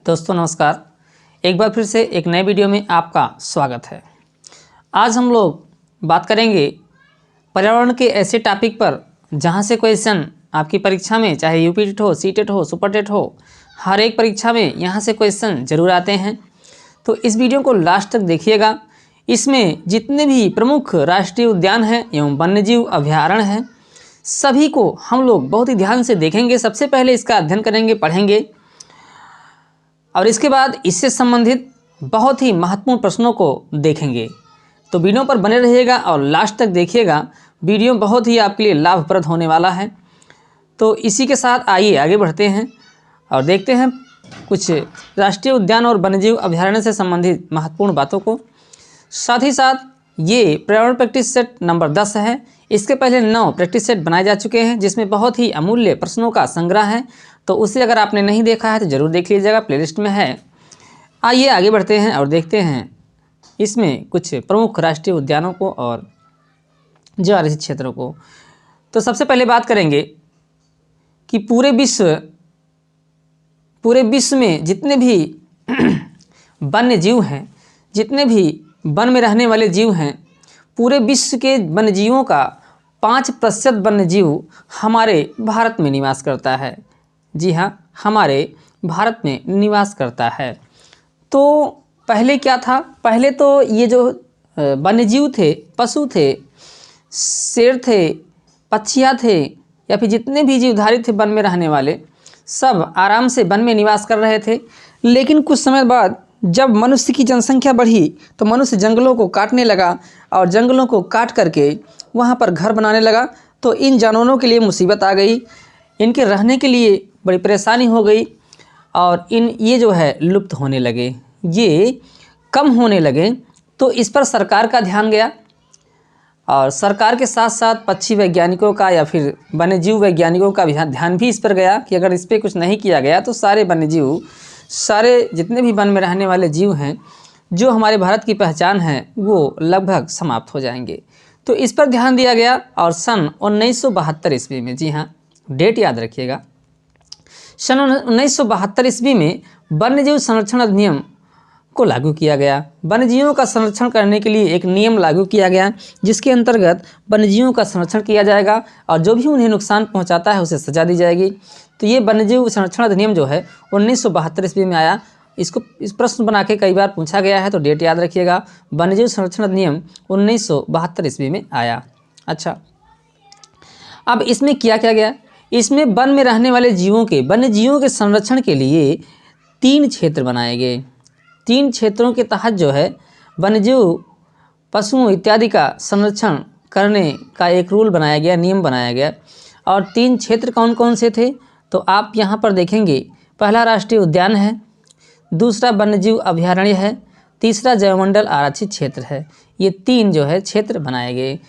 दोस्तों नमस्कार। एक बार फिर से एक नए वीडियो में आपका स्वागत है। आज हम लोग बात करेंगे पर्यावरण के ऐसे टॉपिक पर जहां से क्वेश्चन आपकी परीक्षा में, चाहे यूपी टेट हो, सी टेट हो, सुपर टेट हो, हर एक परीक्षा में यहां से क्वेश्चन जरूर आते हैं। तो इस वीडियो को लास्ट तक देखिएगा। इसमें जितने भी प्रमुख राष्ट्रीय उद्यान हैं एवं वन्यजीव अभयारण्य हैं, सभी को हम लोग बहुत ही ध्यान से देखेंगे। सबसे पहले इसका अध्ययन करेंगे, पढ़ेंगे, और इसके बाद इससे संबंधित बहुत ही महत्वपूर्ण प्रश्नों को देखेंगे। तो वीडियो पर बने रहिएगा और लास्ट तक देखिएगा। वीडियो बहुत ही आपके लिए लाभप्रद होने वाला है। तो इसी के साथ आइए आगे बढ़ते हैं और देखते हैं कुछ राष्ट्रीय उद्यान और वन्यजीव अभयारण्य से संबंधित महत्वपूर्ण बातों को। साथ ही साथ ये पर्यावरण प्रैक्टिस सेट नंबर 10 है। इसके पहले 9 प्रैक्टिस सेट बनाए जा चुके हैं जिसमें बहुत ही अमूल्य प्रश्नों का संग्रह है। तो उसे अगर आपने नहीं देखा है तो ज़रूर देख लीजिएगा, प्लेलिस्ट में है। आइए आगे बढ़ते हैं और देखते हैं इसमें कुछ प्रमुख राष्ट्रीय उद्यानों को और जीव आरक्षित क्षेत्रों को। तो सबसे पहले बात करेंगे कि पूरे विश्व में जितने भी वन्य जीव हैं, जितने भी वन में रहने वाले जीव हैं, पूरे विश्व के वन्य जीवों का 5% वन्य जीव हमारे भारत में निवास करता है। जी हाँ, हमारे भारत में निवास करता है। तो पहले क्या था? पहले तो ये जो वन्यजीव थे, पशु थे, शेर थे, पक्षियाँ थे, या फिर जितने भी जीवधारी थे वन में रहने वाले, सब आराम से वन में निवास कर रहे थे। लेकिन कुछ समय बाद जब मनुष्य की जनसंख्या बढ़ी तो मनुष्य जंगलों को काटने लगा और जंगलों को काट करके वहाँ पर घर बनाने लगा। तो इन जानवरों के लिए मुसीबत आ गई, इनके रहने के लिए बड़ी परेशानी हो गई और ये जो है लुप्त होने लगे, ये कम होने लगे। तो इस पर सरकार का ध्यान गया और सरकार के साथ साथ पक्षी वैज्ञानिकों का या फिर वन्यजीव वैज्ञानिकों का ध्यान भी इस पर गया कि अगर इस पर कुछ नहीं किया गया तो सारे वन्यजीव, सारे जितने भी वन में रहने वाले जीव हैं जो हमारे भारत की पहचान है, वो लगभग समाप्त हो जाएंगे। तो इस पर ध्यान दिया गया और सन 1972 ईस्वी में, जी हाँ डेट याद रखिएगा, सन 1972 ईस्वी में वन्यजीव संरक्षण अधिनियम को लागू किया गया। वन्यजीवों का संरक्षण करने के लिए एक नियम लागू किया गया जिसके अंतर्गत वन्यजीवों का संरक्षण किया जाएगा और जो भी उन्हें नुकसान पहुंचाता है उसे सजा दी जाएगी। तो ये वन्यजीव संरक्षण अधिनियम जो है 1972 ईस्वी में आया। इसको इस प्रश्न बना के कई बार पूछा गया है, तो डेट याद रखिएगा। वन्यजीव संरक्षण अधिनियम 1972 ईस्वी में आया। अच्छा, अब इसमें क्या किया गया? इसमें वन में रहने वाले वन्यजीवों के संरक्षण के लिए 3 क्षेत्र बनाए गए। 3 क्षेत्रों के तहत जो है वन्यजीव, पशुओं इत्यादि का संरक्षण करने का एक रूल बनाया गया, नियम बनाया गया। और 3 क्षेत्र कौन कौन से थे तो आप यहाँ पर देखेंगे। पहला राष्ट्रीय उद्यान है, दूसरा वन्यजीव अभयारण्य है, तीसरा जैवमंडल आरक्षित क्षेत्र है। ये 3 जो है क्षेत्र बनाए गए।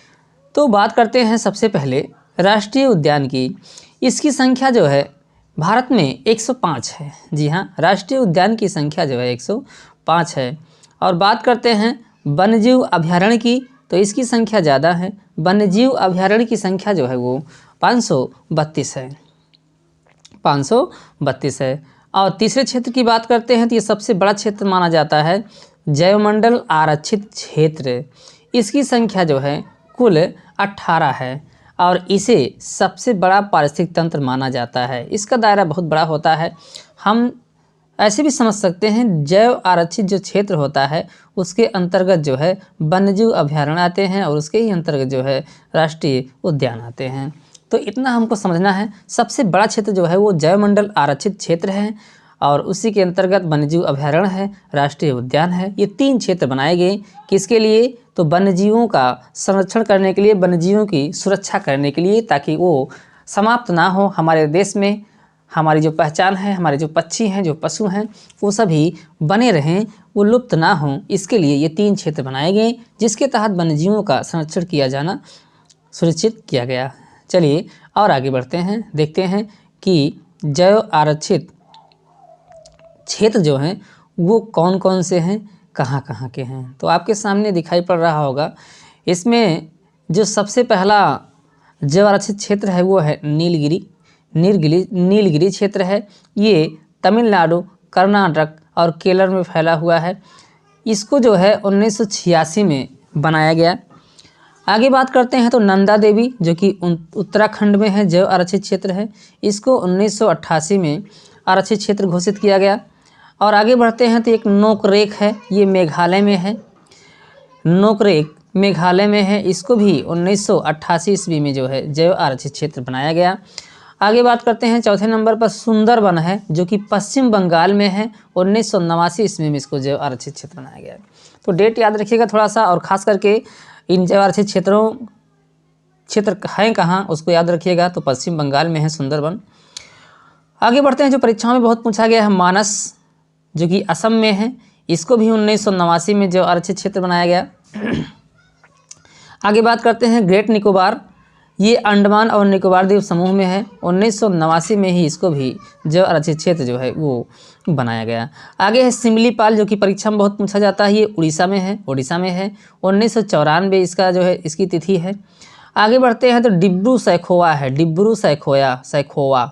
तो बात करते हैं सबसे पहले राष्ट्रीय उद्यान की। इसकी संख्या जो है भारत में 105 है। जी हाँ, राष्ट्रीय उद्यान की संख्या जो है 105 है। और बात करते हैं वन्यजीव अभयारण्य की, तो इसकी संख्या ज़्यादा है। वन्यजीव अभयारण्य की संख्या जो है वो 532 है, 532 है। और तीसरे क्षेत्र की बात करते हैं तो ये सबसे बड़ा क्षेत्र माना जाता है, जैवमंडल आरक्षित क्षेत्र। इसकी संख्या जो है कुल 18 है और इसे सबसे बड़ा पारिस्थितिक तंत्र माना जाता है। इसका दायरा बहुत बड़ा होता है। हम ऐसे भी समझ सकते हैं जैव आरक्षित जो क्षेत्र होता है उसके अंतर्गत जो है वन्यजीव अभयारण्य आते हैं और उसके ही अंतर्गत जो है राष्ट्रीय उद्यान आते हैं। तो इतना हमको समझना है। सबसे बड़ा क्षेत्र जो है वो जैवमंडल आरक्षित क्षेत्र है और उसी के अंतर्गत वन्यजीव अभयारण्य है, राष्ट्रीय उद्यान है। ये 3 क्षेत्र बनाए गए किसके लिए? तो वन्यजीवों का संरक्षण करने के लिए, वन्यजीवों की सुरक्षा करने के लिए, ताकि वो समाप्त ना हो। हमारे देश में हमारी जो पहचान है, हमारे जो पक्षी हैं, जो पशु हैं, वो सभी बने रहें, वो लुप्त ना हों। इसके लिए ये 3 क्षेत्र बनाए गए जिसके तहत वन्यजीवों का संरक्षण किया जाना सुनिश्चित किया गया। चलिए और आगे बढ़ते हैं, देखते हैं कि जैव आरक्षित क्षेत्र जो हैं वो कौन कौन से हैं, कहाँ कहाँ के हैं। तो आपके सामने दिखाई पड़ रहा होगा। इसमें जो सबसे पहला जैव आरक्षित क्षेत्र है वो है नीलगिरी क्षेत्र है। ये तमिलनाडु, कर्नाटक और केरल में फैला हुआ है। इसको जो है 1986 में बनाया गया। आगे बात करते हैं तो नंदा देवी जो कि उत्तराखंड में है, जैव आरक्षित क्षेत्र है। इसको 1988 में आरक्षित क्षेत्र घोषित किया गया। और आगे बढ़ते हैं तो एक नोकरेक है, ये मेघालय में है। नोकरेक मेघालय में है, इसको भी 1988 ईस्वी में जो है जैव आरक्षित क्षेत्र बनाया गया। आगे बात करते हैं चौथे नंबर पर सुंदरबन है जो कि पश्चिम बंगाल में है। 1989 ईस्वी में इसको जैव आरक्षित क्षेत्र बनाया गया। तो डेट याद रखिएगा थोड़ा सा, और ख़ास करके इन जैव आरक्षित क्षेत्र हैं कहाँ उसको याद रखिएगा। तो पश्चिम बंगाल में है सुंदरबन। आगे बढ़ते हैं जो परीक्षाओं में बहुत पूछा गया है, मानस जो कि असम में है। इसको भी 1989 में जैव आरक्षित क्षेत्र बनाया गया। आगे बात करते हैं ग्रेट निकोबार, ये अंडमान और निकोबार द्वीप समूह में है। 1989 में ही इसको भी जैव आरक्षित क्षेत्र जो है वो बनाया गया। आगे है सिमलीपाल जो कि परीक्षा में बहुत पूछा जाता है, ये उड़ीसा में है। 1994 इसका जो है इसकी तिथि है। आगे बढ़ते हैं तो डिब्रू सैखोवा है, डिब्रू सैखोवा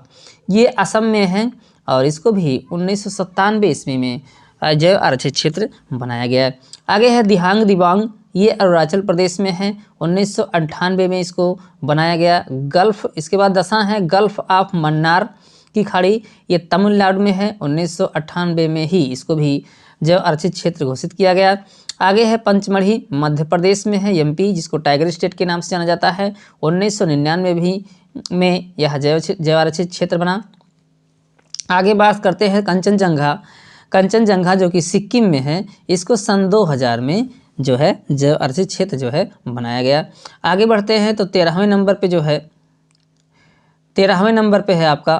ये असम में है और इसको भी 1997 ईस्वी में जैव आरक्षित क्षेत्र बनाया गया है। आगे है दिहांग दिबांग, ये अरुणाचल प्रदेश में है। 1998 में इसको बनाया गया। गल्फ, इसके बाद 10 है गल्फ ऑफ मन्नार की खाड़ी, ये तमिलनाडु में है। 1998 में ही इसको भी जैव आरक्षित क्षेत्र घोषित किया गया। आगे है पंचमढ़ी, मध्य प्रदेश में है, एमपी, जिसको टाइगर स्टेट के नाम से जाना जाता है। 1999 में यह जैव आरक्षित क्षेत्र बना। आगे बात करते हैं कंचनजंगा जो कि सिक्किम में है। इसको सन 2000 में जो है जैव आरक्षित क्षेत्र जो है बनाया गया। आगे बढ़ते हैं तो 13वें नंबर पे है आपका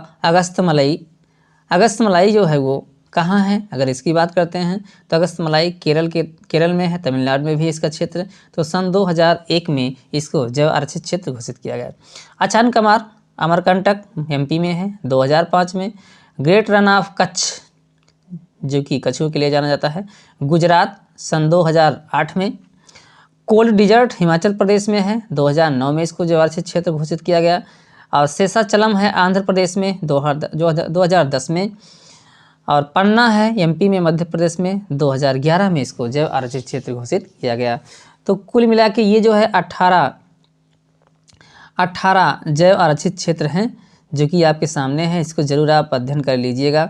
अगस्तमलाई जो है वो कहाँ है, अगर इसकी बात करते हैं तो अगस्तमलाई केरल में है, तमिलनाडु में भी इसका क्षेत्र। तो सन 2001 में इसको जैव आरक्षित क्षेत्र घोषित किया गया। अचान कमार अमरकंटक एमपी में है 2005 में। ग्रेट रन ऑफ कच्छ जो कि कछुओं के लिए जाना जाता है, गुजरात, सन 2008 में। कोल्ड डिजर्ट हिमाचल प्रदेश में है, 2009 में इसको जैव आरक्षित क्षेत्र घोषित किया गया। और शेषाचलम है आंध्र प्रदेश में 2010 में। और पन्ना है एमपी में, मध्य प्रदेश में 2011 में इसको जैव आरक्षित क्षेत्र घोषित किया गया। तो कुल मिला के ये जो है 18 जैव आरक्षित क्षेत्र हैं जो कि आपके सामने हैं। इसको ज़रूर आप अध्ययन कर लीजिएगा,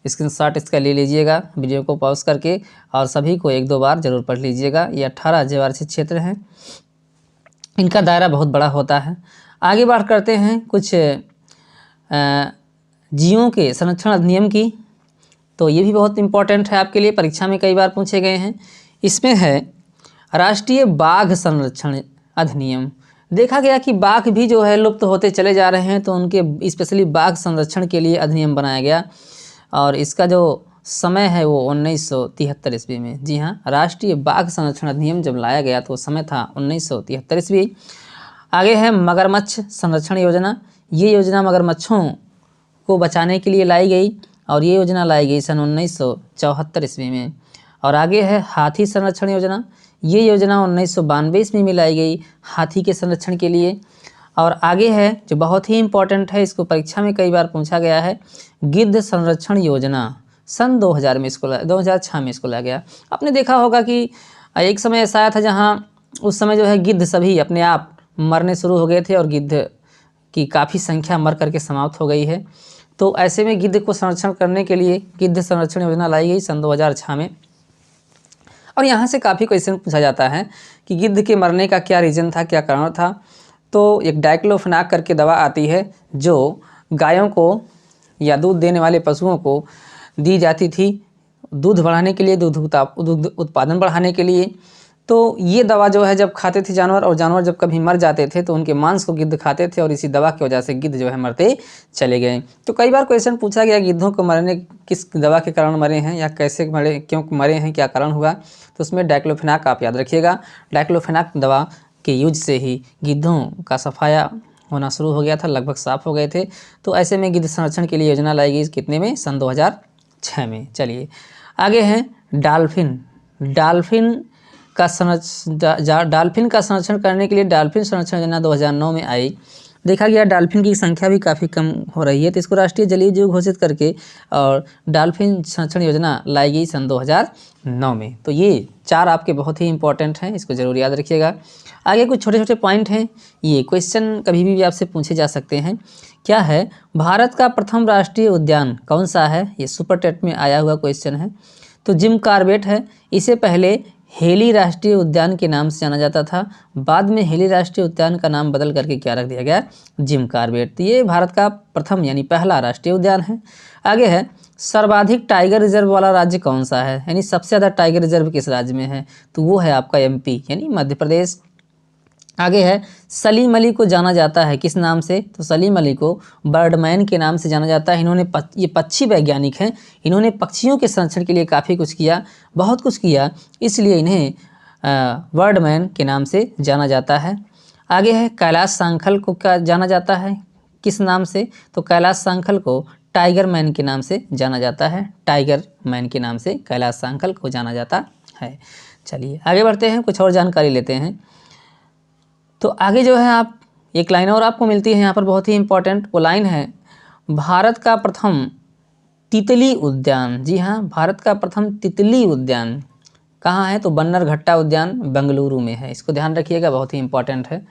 स्क्रीनशॉट इसका ले लीजिएगा वीडियो को पॉज करके, और सभी को 1-2 बार जरूर पढ़ लीजिएगा। ये 18 जैव आरक्षित क्षेत्र हैं, इनका दायरा बहुत बड़ा होता है। आगे बात करते हैं कुछ जीवों के संरक्षण अधिनियम की, तो ये भी बहुत इंपॉर्टेंट है आपके लिए, परीक्षा में कई बार पूछे गए हैं। इसमें है राष्ट्रीय बाघ संरक्षण अधिनियम। देखा गया कि बाघ भी जो है लुप्त होते चले जा रहे हैं, तो उनके स्पेशली बाघ संरक्षण के लिए अधिनियम बनाया गया। और इसका जो समय है वो 1973 ईस्वी में। जी हाँ, राष्ट्रीय बाघ संरक्षण अधिनियम जब लाया गया तो समय था 1973 ईस्वी। आगे है मगरमच्छ संरक्षण योजना। ये योजना मगरमच्छों को बचाने के लिए लाई गई, और ये योजना लाई गई सन 1974 ईस्वी में। और आगे है हाथी संरक्षण योजना। ये योजना 1992 ईस्वी में लाई गई हाथी के संरक्षण के लिए। और आगे है जो बहुत ही इम्पोर्टेंट है, इसको परीक्षा में कई बार पूछा गया है, गिद्ध संरक्षण योजना। सन 2006 में इसको लाया गया। आपने देखा होगा कि एक समय ऐसा आया था जहाँ उस समय जो है गिद्ध सभी अपने आप मरने शुरू हो गए थे, और गिद्ध की काफ़ी संख्या मर करके समाप्त हो गई है। तो ऐसे में गिद्ध को संरक्षण करने के लिए गिद्ध संरक्षण योजना लाई गई सन 2006 में। और यहाँ से काफ़ी क्वेश्चन पूछा जाता है कि गिद्ध के मरने का क्या रीज़न था, क्या कारण था। तो एक डाइक्लोफेनाक करके दवा आती है जो गायों को या दूध देने वाले पशुओं को दी जाती थी दूध बढ़ाने के लिए, दूध उत्पादन बढ़ाने के लिए। तो ये दवा जो है जब खाते थे जानवर, और जानवर जब कभी मर जाते थे तो उनके मांस को गिद्ध खाते थे, और इसी दवा की वजह से गिद्ध जो है मरते चले गए। तो कई बार क्वेश्चन पूछा गया गिद्धों को मरने किस दवा के कारण मरे हैं, या कैसे मरे, क्यों मरे हैं, क्या कारण हुआ। तो उसमें डाइक्लोफेनाक आप याद रखिएगा। डाइक्लोफेनाक दवा के यूज से ही गिद्धों का सफाया होना शुरू हो गया था, लगभग साफ हो गए थे। तो ऐसे में गिद्ध संरक्षण के लिए योजना लाई गई कितने में, सन 2006 में। चलिए आगे हैं डाल्फिन का संरक्षण करने के लिए डाल्फिन संरक्षण योजना 2009 में आई। देखा गया डॉल्फिन की संख्या भी काफ़ी कम हो रही है, तो इसको राष्ट्रीय जलीय जीव घोषित करके और डॉल्फिन संरक्षण योजना लाई गई सन 2009 में। तो ये 4 आपके बहुत ही इंपॉर्टेंट हैं, इसको ज़रूर याद रखिएगा। आगे कुछ छोटे छोटे पॉइंट हैं, ये क्वेश्चन कभी भी आपसे पूछे जा सकते हैं। क्या है भारत का प्रथम राष्ट्रीय उद्यान कौन सा है? ये सुपर टेट में आया हुआ क्वेश्चन है। तो जिम कॉर्बेट है। इसे पहले हेली राष्ट्रीय उद्यान के नाम से जाना जाता था, बाद में हेली राष्ट्रीय उद्यान का नाम बदल करके क्या रख दिया गया? Jim Corbett. तो ये भारत का प्रथम यानी पहला राष्ट्रीय उद्यान है। आगे है सर्वाधिक टाइगर रिजर्व वाला राज्य कौन सा है, यानी सबसे ज़्यादा टाइगर रिजर्व किस राज्य में है? तो वो है आपका एमपी यानी मध्य प्रदेश। आगे है सलीम अली को जाना जाता है किस नाम से? तो सलीम अली को बर्डमैन के नाम से जाना जाता है। इन्होंने ये पक्षी वैज्ञानिक हैं, इन्होंने पक्षियों के संरक्षण के लिए काफ़ी कुछ किया, बहुत कुछ किया, इसलिए इन्हें बर्डमैन के नाम से जाना जाता है। आगे है कैलाश सांखल को क्या जाना जाता है किस नाम से? तो कैलाश सांखल को टाइगर मैन के नाम से जाना जाता है, टाइगर मैन के नाम से कैलाश सांखल को जाना जाता है। चलिए आगे बढ़ते हैं, कुछ और जानकारी लेते हैं। तो आगे जो है आप एक लाइन और आपको मिलती है यहाँ पर बहुत ही इम्पोर्टेंट, वो लाइन है भारत का प्रथम तितली उद्यान। जी हाँ, भारत का प्रथम तितली उद्यान कहाँ है? तो बन्नरघट्टा उद्यान बेंगलुरु में है। इसको ध्यान रखिएगा, बहुत ही इम्पोर्टेंट है,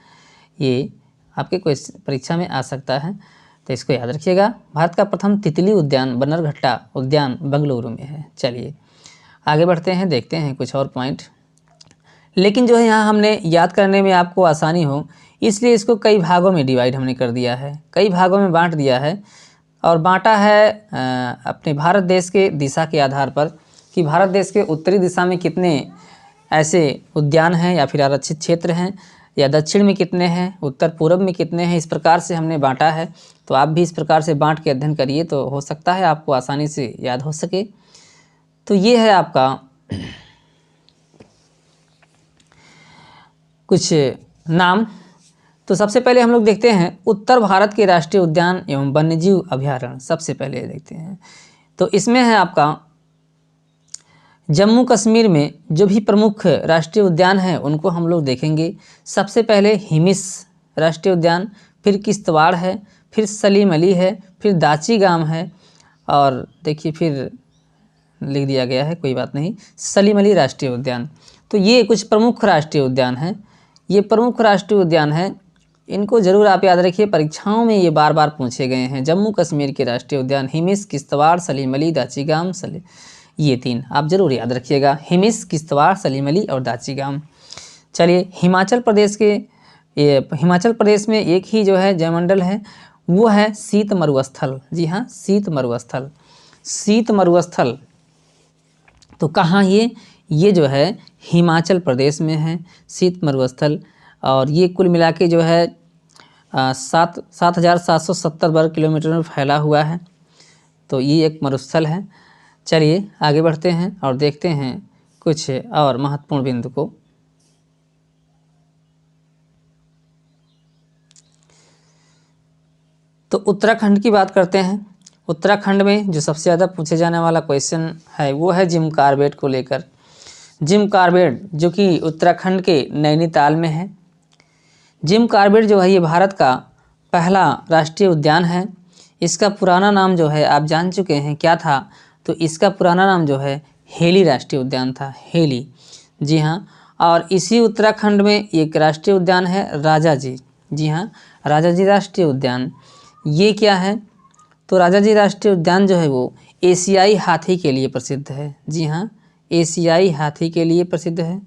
ये आपके क्वेश्चन परीक्षा में आ सकता है, तो इसको याद रखिएगा। भारत का प्रथम तितली उद्यान बन्नरघट्टा उद्यान बेंगलुरु में है। चलिए आगे बढ़ते हैं, देखते हैं कुछ और पॉइंट। लेकिन जो है यहाँ हमने याद करने में आपको आसानी हो इसलिए इसको कई भागों में डिवाइड हमने कर दिया है, कई भागों में बांट दिया है और बांटा है अपने भारत देश के दिशा के आधार पर कि भारत देश के उत्तरी दिशा में कितने ऐसे उद्यान हैं या फिर आरक्षित क्षेत्र हैं, या दक्षिण में कितने हैं, उत्तर पूर्व में कितने हैं, इस प्रकार से हमने बांटा है। तो आप भी इस प्रकार से बांट के अध्ययन करिए तो हो सकता है आपको आसानी से याद हो सके। तो ये है आपका कुछ नाम। तो सबसे पहले हम लोग देखते हैं उत्तर भारत के राष्ट्रीय उद्यान एवं वन्यजीव अभयारण्य। सबसे पहले देखते हैं तो इसमें है आपका जम्मू कश्मीर में जो भी प्रमुख राष्ट्रीय उद्यान हैं उनको हम लोग देखेंगे। सबसे पहले हिमिस राष्ट्रीय उद्यान, फिर किश्तवाड़ है, फिर सलीम अली है, फिर दाची गांव है और देखिए फिर लिख दिया गया है, कोई बात नहीं, सलीम अली राष्ट्रीय उद्यान। तो ये कुछ प्रमुख राष्ट्रीय उद्यान हैं, ये प्रमुख राष्ट्रीय उद्यान हैं, इनको ज़रूर आप याद रखिए, परीक्षाओं में ये बार बार पूछे गए हैं। जम्मू कश्मीर के राष्ट्रीय उद्यान हिमिस, किश्तवाड़, सलीम अली, दाची गांव, ये 3 आप ज़रूर याद रखिएगा, हिमिस, किश्तवाड़, सलीम अली और दाची गांव। चलिए हिमाचल प्रदेश में एक ही जो है जयमंडल है, वो है शीत मरुस्थल। जी हाँ, शीत मरुस्थल तो कहाँ ये जो है हिमाचल प्रदेश में है शीत मरुस्थल, और ये कुल मिला के जो है 7,770 वर्ग किलोमीटर में फैला हुआ है। तो ये एक मरुस्थल है। चलिए आगे बढ़ते हैं और देखते हैं कुछ और महत्वपूर्ण बिंदु को। तो उत्तराखंड की बात करते हैं। उत्तराखंड में जो सबसे ज़्यादा पूछे जाने वाला क्वेश्चन है वो है जिम कॉर्बेट को लेकर। जिम कॉर्बेट जो कि उत्तराखंड के नैनीताल में है। जिम कॉर्बेट जो है ये भारत का पहला राष्ट्रीय उद्यान है। इसका पुराना नाम जो है आप जान चुके हैं क्या था? तो इसका पुराना नाम जो है हेली राष्ट्रीय उद्यान था, हेली। जी हाँ, और इसी उत्तराखंड में एक राष्ट्रीय उद्यान है राजाजी। जी हाँ, राजाजी राष्ट्रीय उद्यान। ये क्या है? तो राजाजी राष्ट्रीय उद्यान जो है वो एशियाई हाथी के लिए प्रसिद्ध है। जी हाँ, एशियाई हाथी के लिए प्रसिद्ध है।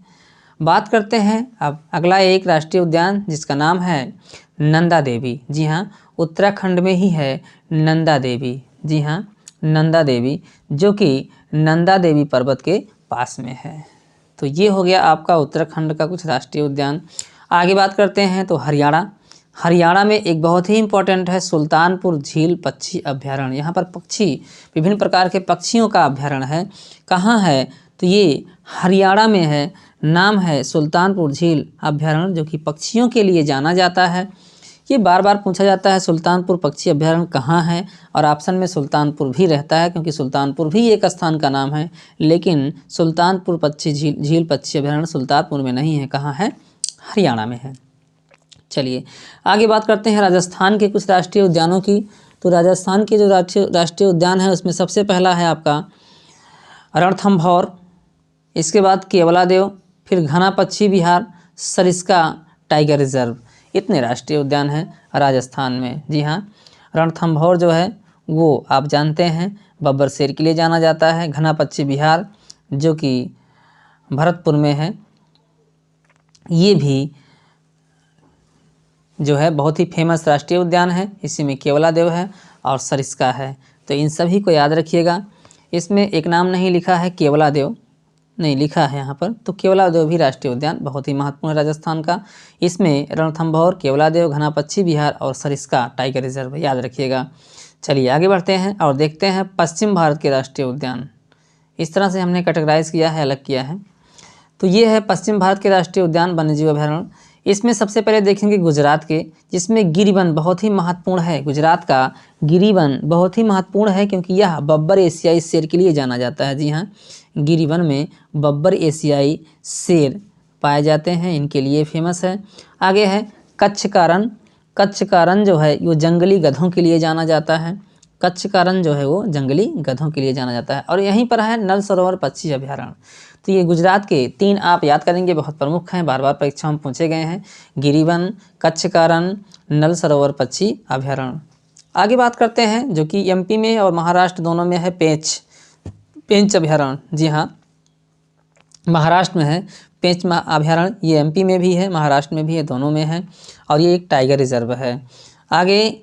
बात करते हैं अब अगला एक राष्ट्रीय उद्यान जिसका नाम है नंदा देवी। जी हाँ, उत्तराखंड में ही है नंदा देवी। जी हाँ, नंदा देवी जो कि नंदा देवी पर्वत के पास में है। तो ये हो गया आपका उत्तराखंड का कुछ राष्ट्रीय उद्यान। आगे बात करते हैं तो हरियाणा में एक बहुत ही इम्पोर्टेंट है सुल्तानपुर झील पक्षी अभ्यारण्य। यहाँ पर विभिन्न प्रकार के पक्षियों का अभ्यारण्य है। कहाँ है? तो ये हरियाणा में है, नाम है सुल्तानपुर झील अभ्यारण्य, जो कि पक्षियों के लिए जाना जाता है। ये बार बार पूछा जाता है सुल्तानपुर पक्षी अभ्यारण्य कहाँ है, और ऑप्शन में सुल्तानपुर भी रहता है क्योंकि सुल्तानपुर भी एक स्थान का नाम है, लेकिन सुल्तानपुर झील पक्षी अभ्यारण्य सुल्तानपुर में नहीं है। कहाँ है? हरियाणा में है। चलिए आगे बात करते हैं राजस्थान के कुछ राष्ट्रीय उद्यानों की। तो राजस्थान के जो राष्ट्रीय उद्यान है उसमें सबसे पहला है आपका रणथंभौर, इसके बाद केवलादेव, फिर घना पक्षी विहार, सरिस्का टाइगर रिजर्व। इतने राष्ट्रीय उद्यान हैं राजस्थान में। जी हाँ, रणथंभौर जो है वो आप जानते हैं बब्बर शेर के लिए जाना जाता है। घना पक्षी विहार जो कि भरतपुर में है, ये भी जो है बहुत ही फेमस राष्ट्रीय उद्यान है। इसी में केवलादेव है और सरिस्का है, तो इन सभी को याद रखिएगा। इसमें एक नाम नहीं लिखा है, केवलादेव नहीं लिखा है यहाँ पर, तो केवलादेव भी राष्ट्रीय उद्यान बहुत ही महत्वपूर्ण है राजस्थान का। इसमें रणथंभौर, केवलादेव, घना पक्षी विहार और सरिस्का टाइगर रिजर्व याद रखिएगा। चलिए आगे बढ़ते हैं और देखते हैं पश्चिम भारत के राष्ट्रीय उद्यान। इस तरह से हमने कैटेगराइज किया है, अलग किया है। तो ये है पश्चिम भारत के राष्ट्रीय उद्यान वन्यजीव अभयारण्य। इसमें सबसे पहले देखेंगे गुजरात के, जिसमें गिरिवन बहुत ही महत्वपूर्ण है। गुजरात का गिरिवन बहुत ही महत्वपूर्ण है क्योंकि यह बब्बर एशियाई शेर के लिए जाना जाता है। जी हाँ, गिरिवन में बब्बर एशियाई शेर पाए जाते हैं, इनके लिए फेमस है। आगे है कच्छ का रण। कच्छ का रण जो है वो जंगली गधों के लिए जाना जाता है। कच्छ का रण जो है वो जंगली गधों के लिए जाना जाता है। और यहीं पर है नल सरोवर पक्षी अभयारण्य। तो ये गुजरात के 3 आप याद करेंगे, बहुत प्रमुख हैं, बार बार परीक्षा में पूछे गए हैं। गिरिवन, कच्छ का रण, नल सरोवर पक्षी अभयारण्य। आगे बात करते हैं जो कि एमपी में और महाराष्ट्र दोनों में है पेंच अभयारण्य। जी हाँ, महाराष्ट्र में है पेंच अभयारण्य, ये एमपी में भी है, महाराष्ट्र में भी है, दोनों में है। और ये एक टाइगर रिजर्व है। आगे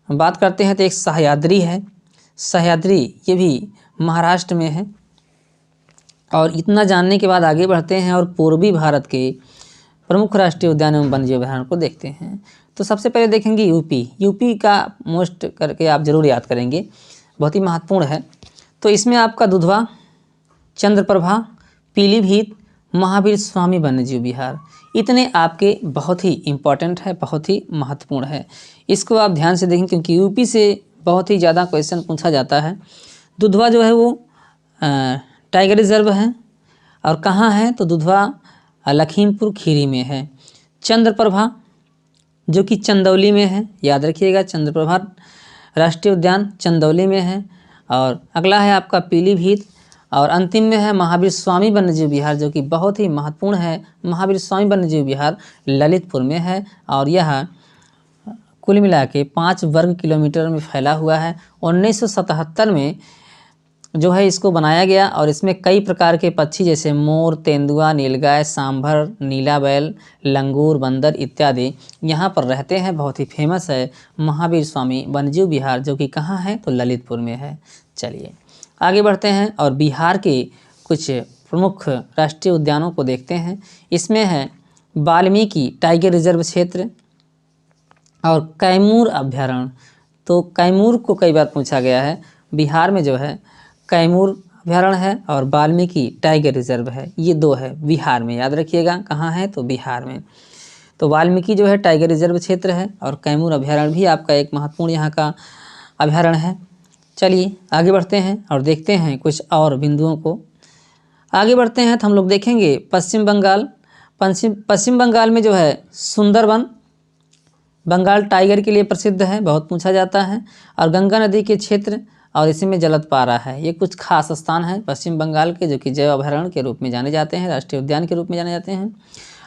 बात करते हैं तो एक सह्याद्री है। सह्याद्री ये भी महाराष्ट्र में है। और इतना जानने के बाद आगे बढ़ते हैं और पूर्वी भारत के प्रमुख राष्ट्रीय उद्यान एवं वन्यजीव अभयारण्य को देखते हैं। तो सबसे पहले देखेंगे यूपी का मोस्ट करके आप जरूर याद करेंगे, बहुत ही महत्वपूर्ण है। तो इसमें आपका दुधवा, चंद्रप्रभा, पीलीभीत, महावीर स्वामी वन्यजीव विहार, इतने आपके बहुत ही इम्पॉर्टेंट है, बहुत ही महत्वपूर्ण है। इसको आप ध्यान से देखें क्योंकि यूपी से बहुत ही ज़्यादा क्वेश्चन पूछा जाता है। दुधवा जो है वो टाइगर रिजर्व है और कहाँ है तो दुधवा लखीमपुर खीरी में है। चंद्रप्रभा जो कि चंदौली में है, याद रखिएगा चंद्रप्रभा राष्ट्रीय उद्यान चंदौली में है। और अगला है आपका पीलीभीत और अंतिम में है महावीर स्वामी वन्यजीव विहार जो कि बहुत ही महत्वपूर्ण है। महावीर स्वामी वन्यजीव विहार ललितपुर में है और यह कुल मिला के 5 वर्ग किलोमीटर में फैला हुआ है। 1977 में जो है इसको बनाया गया और इसमें कई प्रकार के पक्षी जैसे मोर, तेंदुआ, नीलगाय, सांभर, नीला बैल, लंगूर, बंदर इत्यादि यहाँ पर रहते हैं। बहुत ही फेमस है महावीर स्वामी वन्यजीव विहार जो कि कहाँ है तो ललितपुर में है। चलिए आगे बढ़ते हैं और बिहार के कुछ प्रमुख राष्ट्रीय उद्यानों को देखते हैं। इसमें है वाल्मीकि टाइगर रिजर्व क्षेत्र और कैमूर अभयारण्य। तो कैमूर को कई बार पूछा गया है। बिहार में जो है कैमूर अभयारण्य है और वाल्मीकि टाइगर रिजर्व है, ये 2 है बिहार में, याद रखिएगा कहाँ है तो बिहार में। तो वाल्मीकि जो है टाइगर रिजर्व क्षेत्र है और कैमूर अभयारण्य भी आपका एक महत्वपूर्ण यहाँ का अभयारण्य है। चलिए आगे बढ़ते हैं और देखते हैं कुछ और बिंदुओं को। आगे बढ़ते हैं तो हम लोग देखेंगे पश्चिम बंगाल में जो है सुंदरवन बंगाल टाइगर के लिए प्रसिद्ध है, बहुत पूछा जाता है। और गंगा नदी के क्षेत्र और इसी में जलदपारा है, ये कुछ खास स्थान है पश्चिम बंगाल के जो कि जैव अभयारण्य के रूप में जाने जाते हैं, राष्ट्रीय उद्यान के रूप में जाने जाते हैं।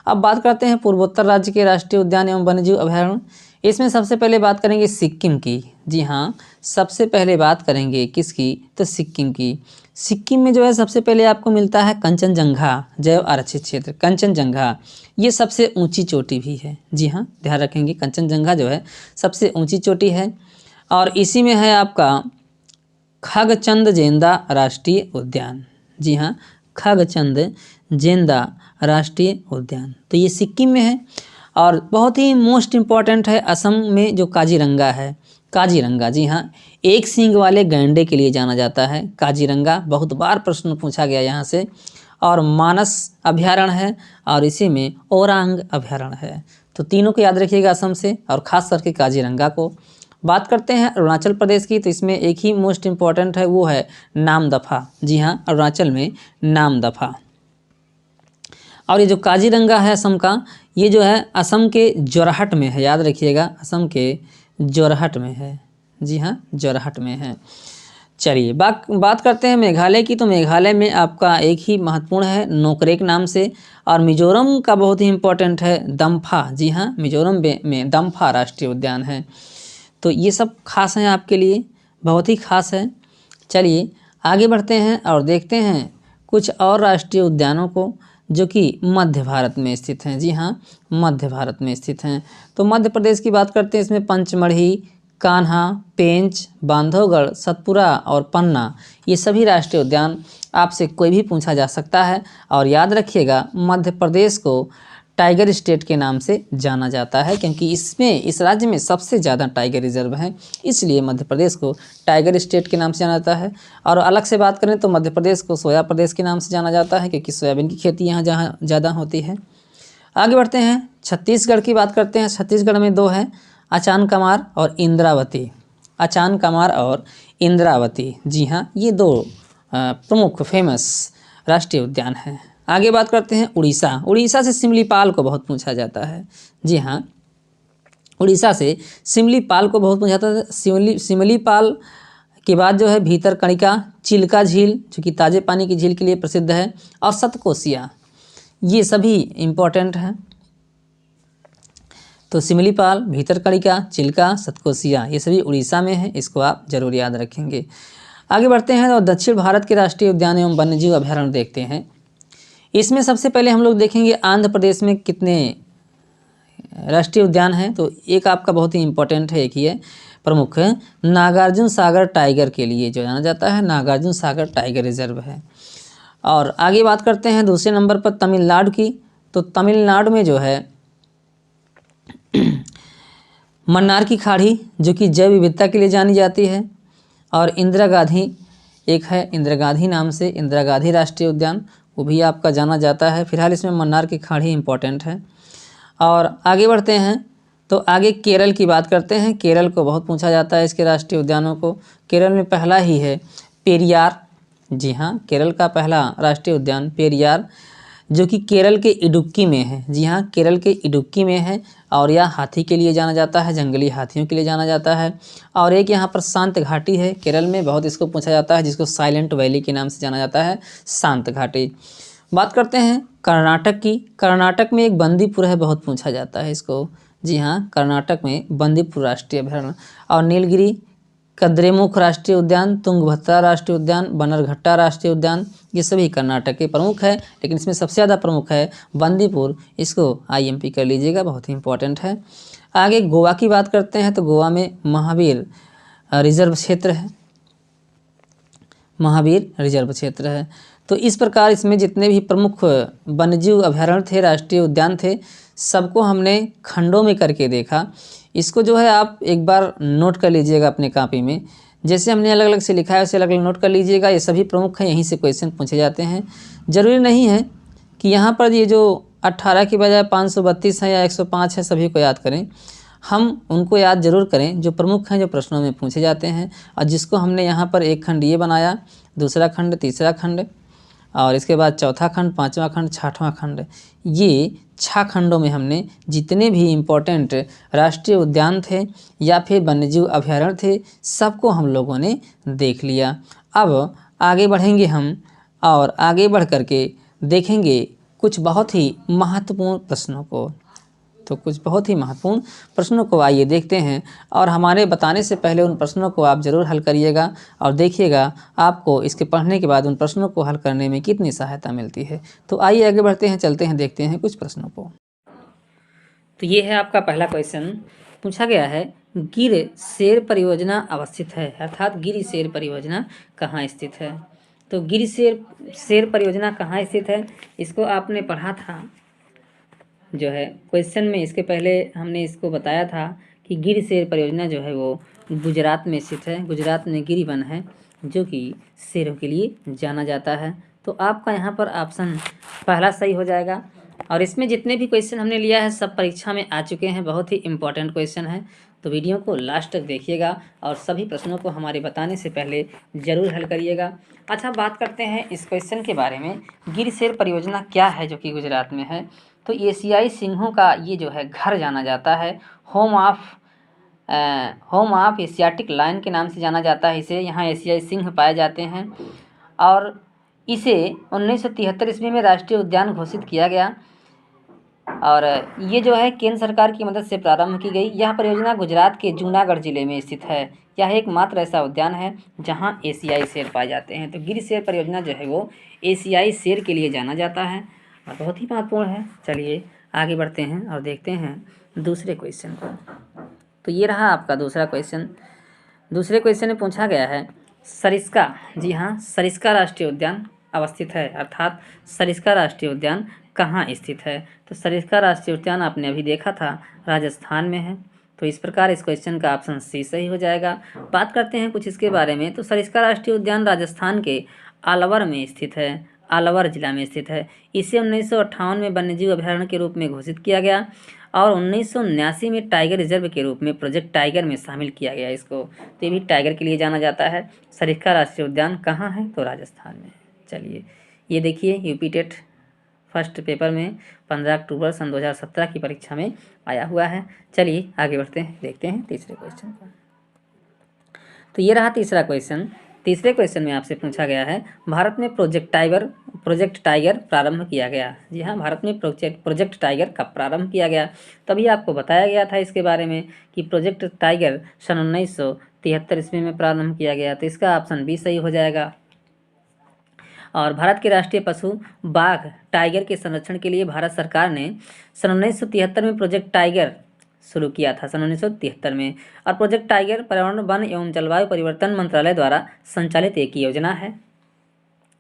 अब बात करते हैं पूर्वोत्तर राज्य के राष्ट्रीय उद्यान एवं वन्यजीव अभयारण्य। इसमें सबसे पहले बात करेंगे सिक्किम की। जी हाँ, सबसे पहले बात करेंगे किसकी तो सिक्किम की। सिक्किम में जो है सबसे पहले आपको मिलता है कंचनजंगा जैव आरक्षित क्षेत्र। कंचनजंगा ये सबसे ऊंची चोटी भी है। जी हाँ, ध्यान रखेंगे कंचनजंगा जो है सबसे ऊंची चोटी है। और इसी में है आपका खगचंद-जेंदा राष्ट्रीय उद्यान। जी हाँ, खगचंद-जेंदा राष्ट्रीय उद्यान, तो ये सिक्किम में है। और बहुत ही मोस्ट इम्पॉर्टेंट है असम में जो काजीरंगा है। काजीरंगा, जी हाँ, एक सींग वाले गैंडे के लिए जाना जाता है। काजीरंगा बहुत बार प्रश्न पूछा गया यहाँ से। और मानस अभयारण्य है और इसी में ओरांग अभयारण्य है। तो तीनों को याद रखिएगा असम से और ख़ास करके काजीरंगा को। बात करते हैं अरुणाचल प्रदेश की, तो इसमें एक ही मोस्ट इम्पॉर्टेंट है, वो है नामदफा। जी हाँ, अरुणाचल में नामदफा। और ये जो काजीरंगा है असम का, ये जो है असम के जोरहट में है, याद रखिएगा, असम के जोरहट में है। जी हाँ, जोरहट में है। चलिए बात करते हैं मेघालय की। तो मेघालय में आपका एक ही महत्वपूर्ण है नोकरेक नाम से, और मिजोरम का बहुत ही इम्पोर्टेंट है दम्फा। जी हाँ, मिजोरम में दम्फा राष्ट्रीय उद्यान है। तो ये सब खास हैं आपके लिए, बहुत ही खास है। चलिए आगे बढ़ते हैं और देखते हैं कुछ और राष्ट्रीय उद्यानों को जो कि मध्य भारत में स्थित हैं। जी हाँ, मध्य भारत में स्थित हैं। तो मध्य प्रदेश की बात करते हैं, इसमें पंचमढ़ी, कान्हा, पेंच, बांधवगढ़, सतपुरा और पन्ना, ये सभी राष्ट्रीय उद्यान आपसे कोई भी पूछा जा सकता है। और याद रखिएगा, मध्य प्रदेश को टाइगर स्टेट के नाम से जाना जाता है, क्योंकि इस राज्य में सबसे ज़्यादा टाइगर रिजर्व हैं, इसलिए मध्य प्रदेश को टाइगर स्टेट के नाम से जाना जाता है। और अलग से बात करें तो मध्य प्रदेश को सोया प्रदेश के नाम से जाना जाता है, क्योंकि सोयाबीन की खेती यहाँ जहाँ ज़्यादा होती है। आगे बढ़ते हैं, छत्तीसगढ़ की बात करते हैं। छत्तीसगढ़ में दो हैं, अचान कमार और इंद्रावती। अचान कमार और इंद्रावती, जी हाँ, ये दो प्रमुख फेमस राष्ट्रीय उद्यान हैं। आगे बात करते हैं उड़ीसा। उड़ीसा से सिमलीपाल को बहुत पूछा जाता है। जी हाँ, उड़ीसा से सिमलीपाल को बहुत पूछा जाता है। सिमलीपाल के बाद जो है भीतरकनिका, चिल्का झील जो कि ताज़े पानी की झील के लिए प्रसिद्ध है, और सतकोसिया, ये सभी इम्पोर्टेंट हैं। तो सिमलीपाल, भीतरकनिका, चिल्का, सतकोसिया, ये सभी उड़ीसा में है, इसको आप जरूर याद रखेंगे। आगे बढ़ते हैं और दक्षिण भारत के राष्ट्रीय उद्यान एवं वन्यजीव अभयारण्य देखते हैं। इसमें सबसे पहले हम लोग देखेंगे आंध्र प्रदेश में कितने राष्ट्रीय उद्यान हैं। तो एक आपका बहुत ही इम्पोर्टेंट है, एक ही है प्रमुख, नागार्जुन सागर टाइगर के लिए जो जाना जाता है, नागार्जुन सागर टाइगर रिजर्व है। और आगे बात करते हैं दूसरे नंबर पर तमिलनाडु की। तो तमिलनाडु में जो है मन्नार की खाड़ी जो कि जैव विविधता के लिए जानी जाती है, और इंदिरा गांधी एक है, इंदिरा गांधी नाम से इंदिरा गांधी राष्ट्रीय उद्यान, वो भी आपका जाना जाता है। फिलहाल इसमें मन्नार की खाड़ी इम्पोर्टेंट है। और आगे बढ़ते हैं तो आगे केरल की बात करते हैं। केरल को बहुत पूछा जाता है इसके राष्ट्रीय उद्यानों को। केरल में पहला ही है पेरियार। जी हाँ, केरल का पहला राष्ट्रीय उद्यान पेरियार, जो कि केरल के इडुक्की में है। जी हाँ, केरल के इडुक्की में है, और यह हाथी के लिए जाना जाता है, जंगली हाथियों के लिए जाना जाता है। और एक यहाँ पर शांत घाटी है केरल में, बहुत इसको पूछा जाता है, जिसको साइलेंट वैली के नाम से जाना जाता है, शांत घाटी। बात करते हैं कर्नाटक की। कर्नाटक में एक बंदीपुर है, बहुत पूछा जाता है इसको। जी हाँ, कर्नाटक में बंदीपुर राष्ट्रीय अभयारण्य, और नीलगिरी, कद्रेमुख राष्ट्रीय उद्यान, तुंगभद्रा राष्ट्रीय उद्यान, बन्नरघट्टा राष्ट्रीय उद्यान, ये सभी कर्नाटक के प्रमुख है। लेकिन इसमें सबसे ज़्यादा प्रमुख है बंदीपुर, इसको IMP कर लीजिएगा, बहुत ही इंपॉर्टेंट है। आगे गोवा की बात करते हैं। तो गोवा में महावीर रिजर्व क्षेत्र है, महावीर रिजर्व क्षेत्र है। तो इस प्रकार इसमें जितने भी प्रमुख वन्यजीव अभयारण्य थे, राष्ट्रीय उद्यान थे, सबको हमने खंडों में करके देखा। इसको जो है आप एक बार नोट कर लीजिएगा अपने कॉपी में, जैसे हमने अलग अलग से लिखा है वैसे अलग अलग नोट कर लीजिएगा। ये सभी प्रमुख हैं, यहीं से क्वेश्चन पूछे जाते हैं। ज़रूरी नहीं है कि यहाँ पर ये जो 18 की बजाय 532 है या 105 है सभी को याद करें, हम उनको याद जरूर करें जो प्रमुख हैं, जो प्रश्नों में पूछे जाते हैं। और जिसको हमने यहाँ पर एक खंड ये बनाया, दूसरा खंड, तीसरा खंड, और इसके बाद चौथा खंड, पांचवा खंड, छठवां खंड, ये 6 खंडों में हमने जितने भी इम्पोर्टेंट राष्ट्रीय उद्यान थे या फिर वन्यजीव अभयारण्य थे, सबको हम लोगों ने देख लिया। अब आगे बढ़ेंगे हम, और आगे बढ़ करके देखेंगे कुछ बहुत ही महत्वपूर्ण प्रश्नों को। तो कुछ बहुत ही महत्वपूर्ण प्रश्नों को आइए देखते हैं, और हमारे बताने से पहले उन प्रश्नों को आप ज़रूर हल करिएगा, और देखिएगा आपको इसके पढ़ने के बाद उन प्रश्नों को हल करने में कितनी सहायता मिलती है। तो आइए आगे बढ़ते हैं, चलते हैं, देखते हैं कुछ प्रश्नों को। तो ये है आपका पहला क्वेश्चन, पूछा गया है गिर शेर परियोजना अवस्थित है, अर्थात गिर शेर परियोजना कहाँ स्थित है। तो गिर शेर परियोजना कहाँ स्थित है, इसको आपने पढ़ा था जो है क्वेश्चन में। इसके पहले हमने इसको बताया था कि गिर शेर परियोजना जो है वो गुजरात में स्थित है। गुजरात में गिर वन है जो कि शेरों के लिए जाना जाता है। तो आपका यहाँ पर ऑप्शन पहला सही हो जाएगा। और इसमें जितने भी क्वेश्चन हमने लिया है सब परीक्षा में आ चुके हैं, बहुत ही इंपॉर्टेंट क्वेश्चन है। तो वीडियो को लास्ट तक देखिएगा और सभी प्रश्नों को हमारे बताने से पहले ज़रूर हल करिएगा। अच्छा, बात करते हैं इस क्वेश्चन के बारे में, गिर शेर परियोजना क्या है जो कि गुजरात में है। तो एशियाई सिंहों का ये जो है घर जाना जाता है, होम ऑफ एशियाटिक लायन के नाम से जाना जाता है इसे। यहाँ एशियाई सिंह पाए जाते हैं और इसे 1973 ईस्वी में राष्ट्रीय उद्यान घोषित किया गया और ये जो है केंद्र सरकार की मदद से प्रारंभ की गई। यह परियोजना गुजरात के जूनागढ़ जिले में स्थित है। यह एकमात्र ऐसा उद्यान है जहां एशियाई शेर पाए जाते हैं। तो गिर शेर परियोजना जो है वो एशियाई शेर के लिए जाना जाता है और बहुत ही महत्वपूर्ण है। चलिए आगे बढ़ते हैं और देखते हैं दूसरे क्वेश्चन को। तो ये रहा आपका दूसरा क्वेश्चन। दूसरे क्वेश्चन में पूछा गया है सरिस्का, जी हाँ, सरिस्का राष्ट्रीय उद्यान अवस्थित है, अर्थात सरिस्का राष्ट्रीय उद्यान कहाँ स्थित है। तो सरिस्का राष्ट्रीय उद्यान आपने अभी देखा था राजस्थान में है। तो इस प्रकार इस क्वेश्चन का ऑप्शन सी सही हो जाएगा। बात करते हैं कुछ इसके बारे में। तो सरिस्का राष्ट्रीय उद्यान राजस्थान के अलवर में स्थित है, अलवर जिला में स्थित है। इसे 1958 में वन्यजीव अभयारण्य के रूप में घोषित किया गया और 1979 में टाइगर रिजर्व के रूप में प्रोजेक्ट टाइगर में शामिल किया गया इसको। तो ये भी टाइगर के लिए जाना जाता है। सरिस्का राष्ट्रीय उद्यान कहाँ है, तो राजस्थान में। चलिए ये देखिए यूपी टेट फर्स्ट पेपर में 15 अक्टूबर सन 2017 की परीक्षा में आया हुआ है। चलिए आगे बढ़ते हैं, देखते हैं तीसरे क्वेश्चन को। तो ये रहा तीसरा क्वेश्चन। तीसरे क्वेश्चन में आपसे पूछा गया है भारत में प्रोजेक्ट टाइगर प्रारंभ किया गया। जी हाँ, भारत में प्रोजेक्ट टाइगर कब प्रारंभ किया गया। तभी आपको बताया गया था इसके बारे में कि प्रोजेक्ट टाइगर सन 1973 ईस्वी में प्रारंभ किया गया। तो इसका ऑप्शन बी सही हो जाएगा। और भारत के राष्ट्रीय पशु बाघ टाइगर के संरक्षण के लिए भारत सरकार ने सन 1973 में प्रोजेक्ट टाइगर शुरू किया था, सन 1973 में। और प्रोजेक्ट टाइगर पर्यावरण, वन एवं जलवायु परिवर्तन मंत्रालय द्वारा संचालित एक योजना है।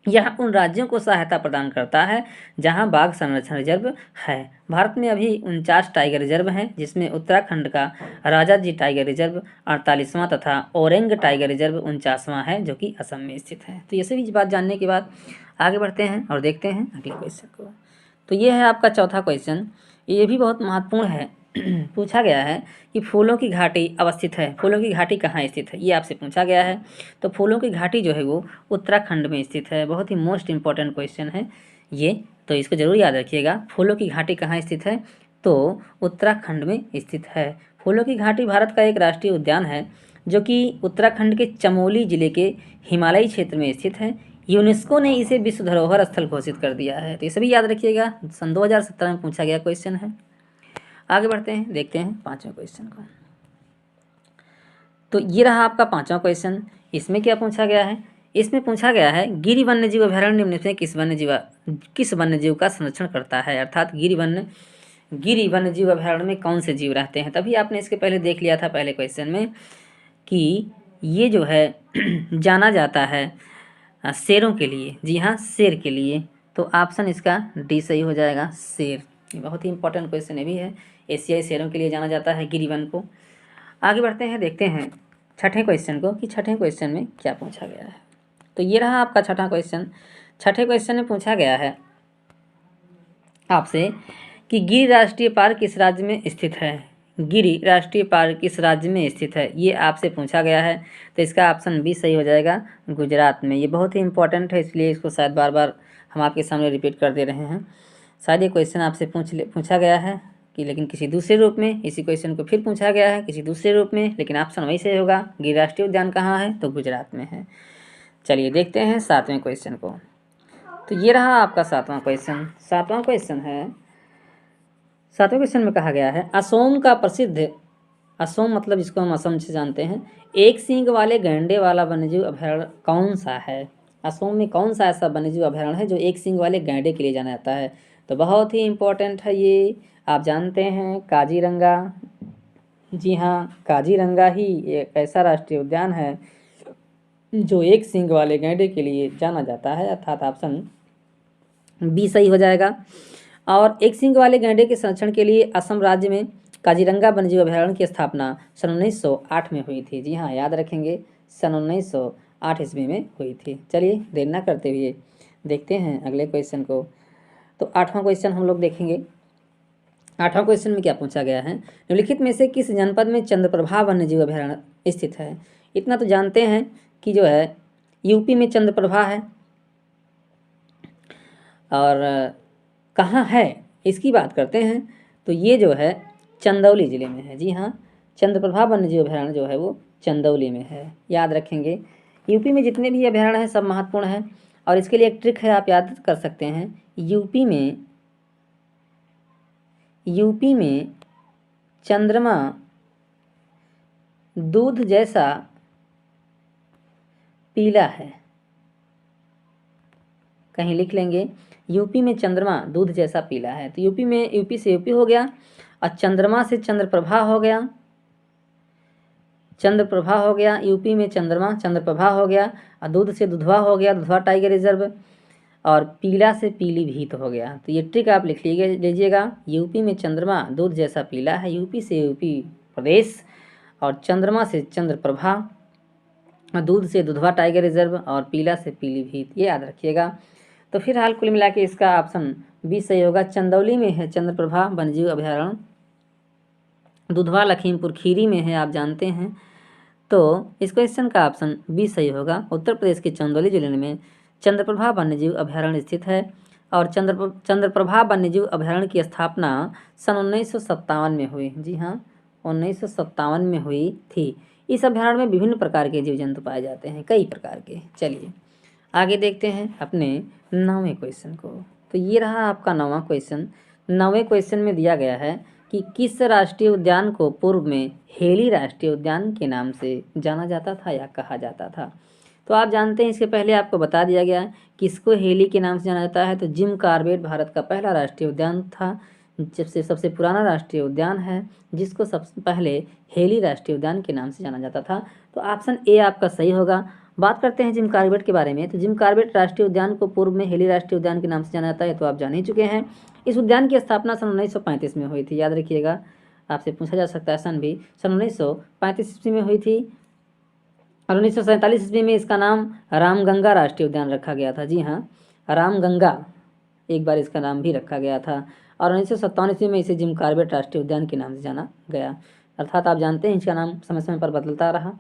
यह उन राज्यों को सहायता प्रदान करता है जहां बाघ संरक्षण रिजर्व है। भारत में अभी 49 टाइगर रिजर्व हैं, जिसमें उत्तराखंड का राजाजी टाइगर रिजर्व 48वां तथा ओरेंग टाइगर रिजर्व 49वां है, जो कि असम में स्थित है। तो ये सभी बात जानने के बाद आगे बढ़ते हैं और देखते हैं अगले क्वेश्चन को। तो ये है आपका चौथा क्वेश्चन। ये भी बहुत महत्वपूर्ण है। पूछा गया है कि फूलों की घाटी अवस्थित है। फूलों की घाटी कहाँ स्थित है, ये आपसे पूछा गया है। तो फूलों की घाटी जो है वो उत्तराखंड में स्थित है। बहुत ही मोस्ट इम्पॉर्टेंट क्वेश्चन है ये, तो इसको जरूर याद रखिएगा। फूलों की घाटी कहाँ स्थित है, तो उत्तराखंड में स्थित है। फूलों की घाटी भारत का एक राष्ट्रीय उद्यान है जो कि उत्तराखंड के चमोली जिले के हिमालयी क्षेत्र में स्थित है। यूनेस्को ने इसे विश्व धरोहर स्थल घोषित कर दिया है। तो ये सभी याद रखिएगा, सन 2017 में पूछा गया क्वेश्चन है। आगे बढ़ते हैं, देखते हैं पांचवें क्वेश्चन को। तो ये रहा आपका पांचवा क्वेश्चन। इसमें क्या पूछा गया है, इसमें पूछा गया है गिरि वन्यजीव अभयारण्य निम्न में किस वन्यजीव का संरक्षण करता है, अर्थात गिरि वन्यजीव अभयारण्य में कौन से जीव रहते हैं। तभी आपने इसके पहले देख लिया था पहले क्वेश्चन में कि ये जो है जाना जाता है शेरों के लिए। जी हाँ, शेर के लिए। तो ऑप्शन इसका डी सही हो जाएगा, शेर। ये बहुत ही इंपॉर्टेंट क्वेश्चन ये भी है। एशियाई शेरों के लिए जाना जाता है गिरिवन को। आगे बढ़ते हैं, देखते हैं छठे क्वेश्चन को कि छठे क्वेश्चन में क्या पूछा गया है। तो ये रहा आपका छठा क्वेश्चन। छठे क्वेश्चन में पूछा गया है आपसे कि गिर राष्ट्रीय पार्क किस राज्य में स्थित है। गिरि राष्ट्रीय पार्क किस राज्य में स्थित है, ये आपसे पूछा गया है। तो इसका ऑप्शन बी सही हो जाएगा, गुजरात में। ये बहुत ही इंपॉर्टेंट है, इसलिए इसको शायद बार बार हम आपके सामने रिपीट कर दे रहे हैं। शायद ये क्वेश्चन आपसे पूछा गया है कि लेकिन किसी दूसरे रूप में। इसी क्वेश्चन को फिर पूछा गया है किसी दूसरे रूप में, लेकिन ऑप्शन वही से होगा। गिर राष्ट्रीय उद्यान कहाँ है, तो गुजरात में है। चलिए देखते हैं सातवें क्वेश्चन को। तो ये रहा आपका सातवां क्वेश्चन। सातवां क्वेश्चन है, सातवें क्वेश्चन में कहा गया है असोम का प्रसिद्ध, असोम मतलब इसको हम असम से जानते हैं, एक सींग वाले गैंडे वाला वन्यजीव अभयारण्य कौन सा है। असोम में कौन सा ऐसा वन्यजीव अभयारण्य है जो एक सींग वाले गैंडे के लिए जाना जाता है। तो बहुत ही इम्पोर्टेंट है ये, आप जानते हैं काजीरंगा। जी हाँ, काजीरंगा ही एक ऐसा राष्ट्रीय उद्यान है जो एक सींग वाले गैंडे के लिए जाना जाता है, अर्थात ऑप्शन बी सही हो जाएगा। और एक सींग वाले गैंडे के संरक्षण के लिए असम राज्य में काजीरंगा वन्यजीव अभयारण्य की स्थापना सन 1908 में हुई थी। जी हाँ, याद रखेंगे, सन 1908 ईस्वी में हुई थी। चलिए देर न करते हुए देखते हैं अगले क्वेश्चन को। तो आठवां क्वेश्चन हम लोग देखेंगे। आठवां क्वेश्चन में क्या पूछा गया है, निम्नलिखित में से किस जनपद में चंद्रप्रभा वन्यजीव अभयारण्य स्थित है। इतना तो जानते हैं कि जो है यूपी में चंद्रप्रभा है। और कहाँ है इसकी बात करते हैं तो ये जो है चंदौली ज़िले में है। जी हाँ, चंद्रप्रभा वन्यजीव अभयारण्य जो है वो चंदौली में है, याद रखेंगे। यूपी में जितने भी अभयारण्य हैं सब महत्वपूर्ण हैं, और इसके लिए एक ट्रिक है, आप याद कर सकते हैं। यूपी में चंद्रमा दूध जैसा पीला है। कहीं लिख लेंगे, यूपी में चंद्रमा दूध जैसा पीला है। तो यूपी में यूपी से यूपी हो गया, और चंद्रमा से चंद्रप्रभा हो गया, चंद्रप्रभा हो गया। यूपी में चंद्रमा चंद्रप्रभा हो गया, और दूध से दुधवा हो गया, दुधवा टाइगर रिजर्व, और पीला से पीलीभीत हो गया। तो ये ट्रिक आप लिख लीजिएगा। यूपी में चंद्रमा दूध जैसा पीला है, यूपी से यूपी प्रदेश, और चंद्रमा से चंद्रप्रभा, दूध से दुधवा टाइगर रिजर्व, और पीला से पीलीभीत, ये याद रखिएगा। तो फिलहाल कुल मिला के इसका ऑप्शन बी सही होगा। चंदौली में है चंद्रप्रभा वन्यजीव अभयारण्य, दुधवा लखीमपुर खीरी में है, आप जानते हैं। तो इस क्वेश्चन का ऑप्शन बी सही होगा। उत्तर प्रदेश के चंदौली जिले में चंद्रप्रभा वन्यजीव अभयारण्य स्थित है, और चंद्रप्रभा वन्यजीव अभयारण्य की स्थापना सन 1957 में हुई। जी हाँ, 1957 में हुई थी। इस अभयारण्य में विभिन्न प्रकार के जीव जंतु पाए जाते हैं, कई प्रकार के। चलिए आगे देखते हैं अपने 9वें क्वेश्चन को। तो ये रहा आपका 9वां क्वेश्चन। 9वें क्वेश्चन में दिया गया है कि किस राष्ट्रीय उद्यान को पूर्व में हेली राष्ट्रीय उद्यान के नाम से जाना जाता था या कहा जाता था। तो आप जानते हैं, इसके पहले आपको बता दिया गया है किसको हेली के नाम से जाना जाता है। तो जिम कॉर्बेट भारत का पहला राष्ट्रीय उद्यान था, सबसे पुराना राष्ट्रीय उद्यान है, जिसको सबसे पहले हेली राष्ट्रीय उद्यान के नाम से जाना जाता था। तो ऑप्शन ए आपका सही होगा। बात करते हैं जिम कॉर्बेट के बारे में। तो जिम कॉर्बेट राष्ट्रीय उद्यान को पूर्व में हेली राष्ट्रीय उद्यान के नाम से जाना जाता है, तो आप जान ही चुके हैं। इस उद्यान की स्थापना सन 1935 में हुई थी, याद रखिएगा, आपसे पूछा जा सकता है सन भी। सन 1935 ईस्वी में हुई थी, और 1947 ईस्वी में इसका नाम रामगंगा राष्ट्रीय उद्यान रखा गया था। जी हाँ, रामगंगा एक बार इसका नाम भी रखा गया था, और 1957 ईस्वी में इसे जिम कॉर्बेट राष्ट्रीय उद्यान के नाम से जाना गया। अर्थात आप जानते हैं इसका नाम समय समय पर बदलता रहा,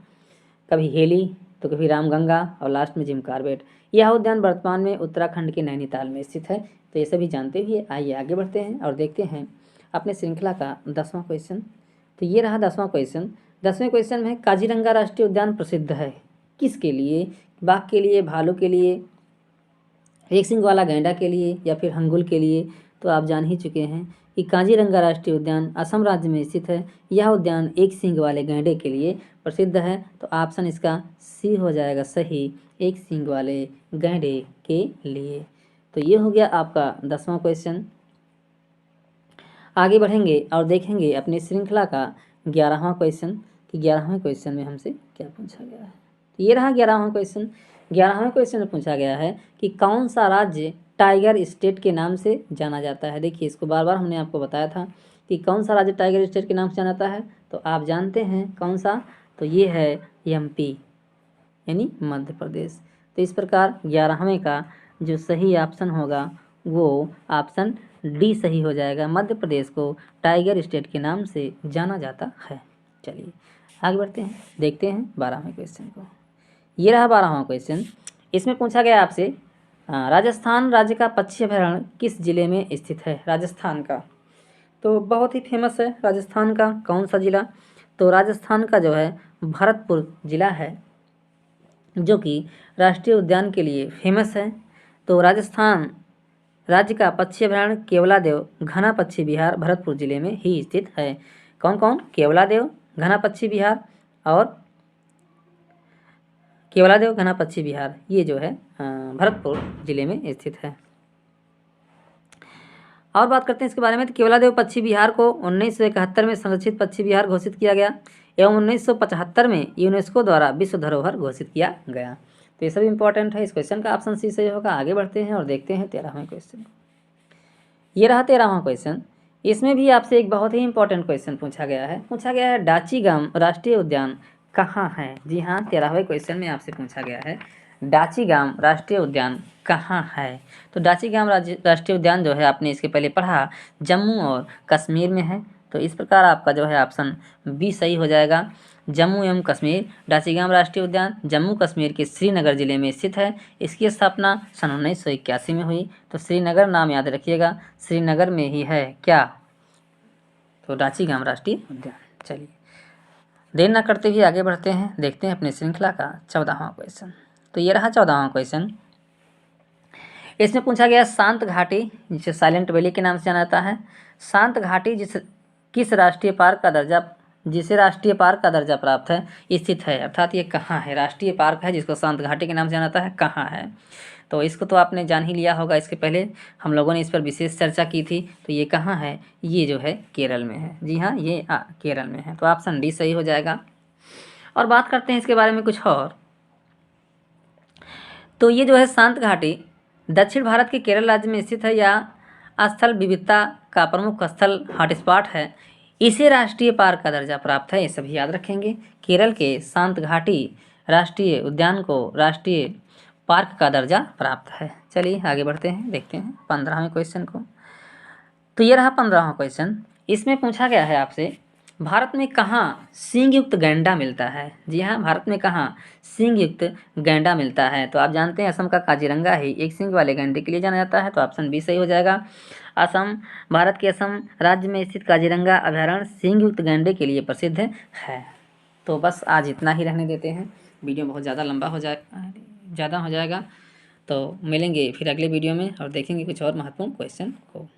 कभी हेली तो कभी रामगंगा, और लास्ट में जिम कॉर्बेट। यह उद्यान वर्तमान में उत्तराखंड के नैनीताल में स्थित है। तो ये सभी जानते हुए आइए आगे बढ़ते हैं और देखते हैं अपने श्रृंखला का 10वां क्वेश्चन। तो ये रहा 10वां क्वेश्चन। 10वें क्वेश्चन में काजीरंगा राष्ट्रीय उद्यान प्रसिद्ध है किसके लिए? बाघ के लिए, भालू के लिए, एक सींग वाला गैंडा के लिए, या फिर हंगुल के लिए। तो आप जान ही चुके हैं कि काजीरंगा राष्ट्रीय उद्यान असम राज्य में स्थित है। यह उद्यान एक सींग वाले गैंडे के लिए प्रसिद्ध है। तो ऑप्शन इसका सी हो जाएगा सही, एक सींग वाले गैंडे के लिए। तो ये हो गया आपका 10वां क्वेश्चन। आगे बढ़ेंगे और देखेंगे अपनी श्रृंखला का 11वां क्वेश्चन कि 11वें क्वेश्चन में हमसे क्या पूछा गया है। तो ये रहा 11वां क्वेश्चन। 11वें क्वेश्चन में पूछा गया है कि कौन सा राज्य टाइगर स्टेट के नाम से जाना जाता है। देखिए, इसको बार बार हमने आपको बताया था कि कौन सा राज्य टाइगर स्टेट के नाम से जाना जाता है। तो आप जानते हैं कौन सा, तो ये है एमपी यानी मध्य प्रदेश। तो इस प्रकार 11वें का जो सही ऑप्शन होगा वो ऑप्शन डी सही हो जाएगा। मध्य प्रदेश को टाइगर स्टेट के नाम से जाना जाता है। चलिए आगे बढ़ते हैं, देखते हैं 12वें क्वेश्चन को। ये रहा 12वां क्वेश्चन। इसमें पूछा गया आपसे राजस्थान राज्य का पक्षी अभयारण्य किस जिले में स्थित है। राजस्थान का तो बहुत ही फेमस है। राजस्थान का कौन सा जिला? तो राजस्थान का जो है भरतपुर जिला है, जो कि राष्ट्रीय उद्यान के लिए फेमस है। तो राजस्थान राज्य का पक्षी अभयारण्य केवलादेव घना पक्षी विहार भरतपुर जिले में ही स्थित है। कौन कौन? केवलादेव घना पक्षी विहार और केवलादेव घना पक्षी विहार, ये जो है भरतपुर जिले में स्थित है। और बात करते हैं इसके बारे में। तो केवलादेव पक्षी विहार को 1971 में संरक्षित पक्षी विहार घोषित किया गया एवं 1975 में यूनेस्को द्वारा विश्व धरोहर घोषित किया गया। तो ये सब इंपॉर्टेंट है। इस क्वेश्चन का ऑप्शन सी सही होगा। आगे बढ़ते हैं और देखते हैं 13वें क्वेश्चन। ये रहा 13वां क्वेश्चन। इसमें भी आपसे एक बहुत ही इंपॉर्टेंट क्वेश्चन पूछा गया है डाचीगाम राष्ट्रीय उद्यान कहाँ है। जी हाँ, 13वें क्वेश्चन में आपसे पूछा गया है डाचीगाम राष्ट्रीय उद्यान कहाँ है। तो डाचीगाम राष्ट्रीय उद्यान जो है आपने इसके पहले पढ़ा जम्मू और कश्मीर में है। तो इस प्रकार आपका जो है ऑप्शन बी सही हो जाएगा। जम्मू एवं कश्मीर डासीगाम राष्ट्रीय उद्यान जम्मू कश्मीर के श्रीनगर जिले में स्थित है। इसकी स्थापना सन 1981 में हुई। तो श्रीनगर नाम याद रखिएगा, श्रीनगर में ही है क्या, तो डासीगाम राष्ट्रीय उद्यान। चलिए देर न करते हुए आगे बढ़ते हैं, देखते हैं अपने श्रृंखला का 14वां क्वेश्चन। तो ये रहा 14वां क्वेश्चन। इसमें पूछा गया शांत घाटी, जिसे साइलेंट वैली के नाम से जाना जाता है, शांत घाटी किस राष्ट्रीय पार्क का दर्जा, जिसे राष्ट्रीय पार्क का दर्जा प्राप्त है, स्थित है, अर्थात ये कहाँ है, राष्ट्रीय पार्क है जिसको शांत घाटी के नाम से जाना जाता है, कहाँ है। तो इसको तो आपने जान ही लिया होगा, इसके पहले हम लोगों ने इस पर विशेष चर्चा की थी। तो ये कहाँ है, ये जो है केरल में है। जी हाँ, ये केरल में है। तो ऑप्शन डी सही हो जाएगा। और बात करते हैं इसके बारे में कुछ और। तो ये जो है शांत घाटी दक्षिण भारत के केरल राज्य में स्थित है, या स्थल विविधता का प्रमुख स्थल हॉटस्पॉट है। इसे राष्ट्रीय पार्क का दर्जा प्राप्त है, ये सभी याद रखेंगे। केरल के शांत घाटी राष्ट्रीय उद्यान को राष्ट्रीय पार्क का दर्जा प्राप्त है। चलिए आगे बढ़ते हैं, देखते हैं 15वें क्वेश्चन को। तो ये रहा 15वां क्वेश्चन। इसमें पूछा गया है आपसे, भारत में कहाँ सींग युक्त गैंडा मिलता है। जी हाँ, भारत में कहाँ सींग युक्त गैंडा मिलता है। तो आप जानते हैं असम का काजीरंगा ही एक सींग वाले गैंडे के लिए जाना जाता है। तो ऑप्शन बी सही हो जाएगा। असम, भारत के असम राज्य में स्थित काजीरंगा अभयारण्य सींग युक्त गैंडे के लिए प्रसिद्ध है। तो बस आज इतना ही रहने देते हैं, वीडियो बहुत ज़्यादा लंबा हो जाएगा। तो मिलेंगे फिर अगले वीडियो में और देखेंगे कुछ और महत्वपूर्ण क्वेश्चन को।